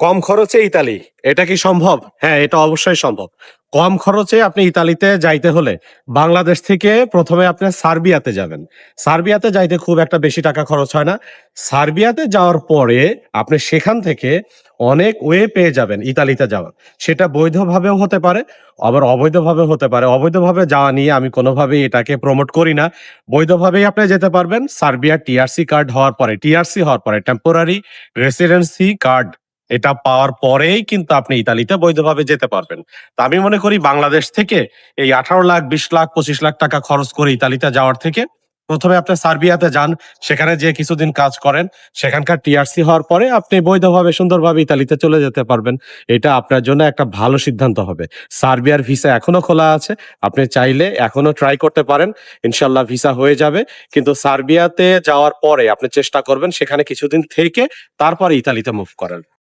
কম খরচে ইতালি। এটা কি সম্ভব? হ্যাঁ, এটা অবশ্যই সম্ভব। কম খরচে আপনি ইতালিতে যাইতে হলে বাংলাদেশ থেকে ১ম এ আপনি সার্বিয়াতে যাবেন। সার্বিয়াতে যাইতে খুব একটা বেশি টাকা খরচ হয় না। সার্বিয়াতে যাওয়ার পরে আপনি সেখান থেকে অনেক ওয়ে পেয়ে যাবেন ইতালিতে যাওয়ার। সেটা বৈধভাবেও হতে পারে, আবার অবৈধভাবেও হতে পারে। অবৈধভাবে যাওয়া নিয়ে আমি কোনোভাবেই এটাকে প্রমোট করি না। বৈধভাবেই আপনি যেতে পারবেন সার্বিয়ার টিআরসি কার্ড হওয়ার পরে, টিআরসি হওয়ার পরে টেম্পোরারি রেসিডেন্সি কার্ড এটা পাওয়ার পরেই কিন্তু আপনি ইতালিতে বৈধভাবে যেতে পারবেন। তো আমি মনে করি বাংলাদেশ থেকে এই ১৮,০০,০০০, ২০,০০,০০০, ২৫,০০,০০০ টাকা খরচ করে ইতালিতে যাওয়ার থেকে ১ম এ আপনি সার্বিয়াতে যান। সেখানে যেয়ে কিছুদিন কাজ করেন। সেখানকার টিআরসি হওয়ার পরে আপনি বৈধভাবে সুন্দরভাবে ইতালিতে চলে যেতে পারবেন। এটা আপনার জন্য একটা ভালো সিদ্ধান্ত হবে। সার্বিয়ার ভিসা এখনো খোলা আছে। আপনি চাইলে এখনো ট্রাই করতে পারেন। ইনশাআল্লাহ ভিসা হয়ে যাবে। কিন্তু সার্বিয়াতে যাওয়ার পরে আপনি চেষ্টা করবেন সেখানে কিছুদিন থেকে তারপরে ইতালিতে মুভ করার।